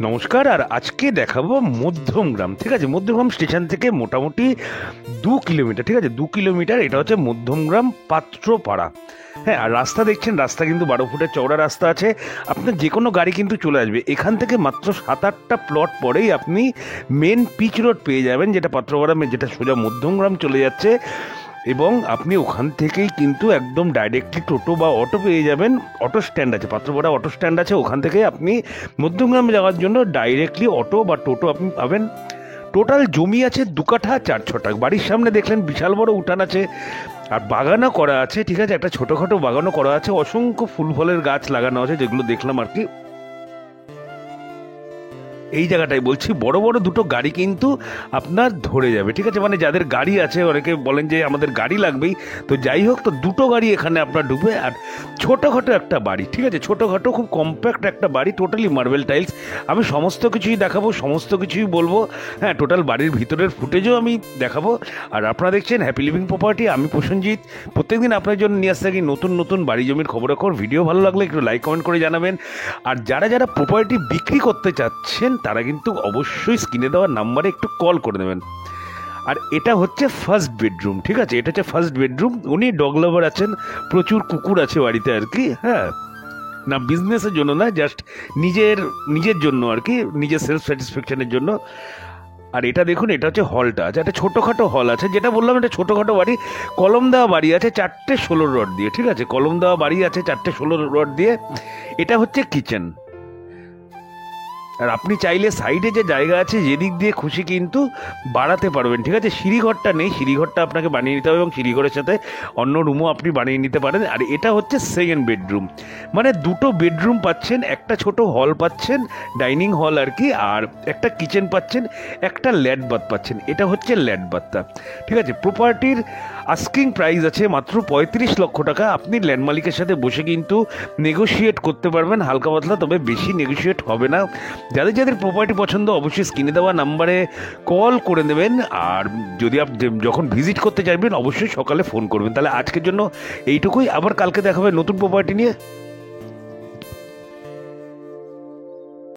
নমস্কার। আর আজকে দেখাবো মধ্যমগ্রাম। ঠিক আছে, মধ্যমগ্রাম স্টেশন থেকে মোটামুটি 2 কিলোমিটার। ঠিক আছে, 2 কিলোমিটার। এটা হচ্ছে মধ্যমগ্রাম পাত্রপাড়া। হ্যাঁ, আর রাস্তা দেখছেন, রাস্তা কিন্তু 12 ফুটের চওড়া রাস্তা আছে। আপনার যে কোনো গাড়ি কিন্তু চলে আসবে এখান থেকে। মাত্র 7-8টা প্লট পরেই আপনি মেন পিচ রোড পেয়ে যাবেন, যেটা পাত্রপাড়া, যেটা সোজা মধ্যমগ্রাম চলে যাচ্ছে। এবং আপনি ওখান থেকেই কিন্তু একদম ডাইরেক্টলি টোটো বা অটো পেয়ে যাবেন। অটো স্ট্যান্ড আছে, পাত্রপাড়া অটো স্ট্যান্ড আছে, ওখান থেকে আপনি মধ্যমগ্রামে যাওয়ার জন্য ডাইরেক্টলি অটো বা টোটো আপনি পাবেন। টোটাল জমি আছে 2 কাঠা 4 ছটাক। বাড়ির সামনে দেখলেন বিশাল বড় উঠান আছে, আর বাগানও করা আছে। ঠিক আছে, একটা ছোটোখাটো বাগানও করা আছে, অসংখ্য ফুল ফলের গাছ লাগানো আছে, যেগুলো দেখলাম আর কি। এই জায়গাটাই বলছি, বড় বড় দুটো গাড়ি কিন্তু আপনার ধরে যাবে। ঠিক আছে, মানে যাদের গাড়ি আছে, অনেকে বলেন যে আমাদের গাড়ি লাগবেই, তো যাই হোক, তো দুটো গাড়ি এখানে আপনার ঢুকবে। আর ছোটোখাটো একটা বাড়ি, ঠিক আছে, ছোটোখাটো খুব কম্প্যাক্ট একটা বাড়ি, টোটালি মার্বেল টাইলস। আমি সমস্ত কিছুই দেখাবো, সমস্ত কিছুই বলবো। হ্যাঁ, টোটাল বাড়ির ভিতরের ফুটেজও আমি দেখাবো। আর আপনারা দেখছেন হ্যাপি লিভিং প্রপার্টি, আমি প্রসেনজিৎ। প্রত্যেকদিন আপনার জন্য নিয়ে আসতে থাকি নতুন নতুন বাড়ি জমির খবরাখবর। ভিডিও ভালো লাগলে একটু লাইক কমেন্ট করে জানাবেন। আর যারা যারা প্রপার্টি বিক্রি করতে চাচ্ছেন তারা কিন্তু অবশ্যই স্ক্রিনে দেওয়া নাম্বারে একটু কল করে দেবেন। আর এটা হচ্ছে ফার্স্ট বেডরুম। ঠিক আছে, এটা হচ্ছে ফার্স্ট বেডরুম। উনি ডগ লাভার আছেন, প্রচুর কুকুর আছে বাড়িতে আর কি। হ্যাঁ, না বিজনেসের জন্য না, জাস্ট নিজের নিজের জন্য আর কি, নিজের সেলফ স্যাটিসফ্যাকশনের জন্য। আর এটা দেখুন, এটা হচ্ছে হলটা আছে, একটা ছোটোখাটো হল আছে, যেটা বললাম এটা ছোটোখাটো বাড়ি। কলম দেওয়া বাড়ি আছে 4টে 16 রড দিয়ে। ঠিক আছে, কলম দেওয়া বাড়ি আছে 4টে 16 রড দিয়ে। এটা হচ্ছে কিচেন। আর আপনি চাইলে সাইডে যে জায়গা আছে, যেদিক দিয়ে খুশি কিন্তু বাড়াতে পারবেন। ঠিক আছে, সিঁড়িঘরটা নেই, সিঁড়িঘরটা আপনাকে বানিয়ে নিতে হবে, এবং সিঁড়িঘরের সাথে অন্য রুমও আপনি বানিয়ে নিতে পারেন। আর এটা হচ্ছে সেকেন্ড বেডরুম, মানে দুটো বেডরুম পাচ্ছেন, একটা ছোট হল পাচ্ছেন, ডাইনিং হল আর কি, আর একটা কিচেন পাচ্ছেন, একটা ল্যাড বাথ পাচ্ছেন। এটা হচ্ছে ল্যাড বাথটা। ঠিক আছে, প্রপার্টির আস্কিং প্রাইস আছে মাত্র 35 লক্ষ টাকা। আপনি ল্যান্ড মালিকের সাথে বসে কিন্তু নেগোশিয়েট করতে পারবেন হালকা পাতলা, তবে বেশি নেগোশিয়েট হবে না। যাদের যাদের প্রপার্টি পছন্দ অবশ্যই স্ক্রিনে দেওয়া নাম্বারে কল করে নেবেন। আর যদি আপনি যখন ভিজিট করতে চাইবেন অবশ্যই সকালে ফোন করবেন। তাহলে আজকের জন্য এইটুকুই, আবার কালকে দেখা হবে নতুন প্রপার্টি নিয়ে।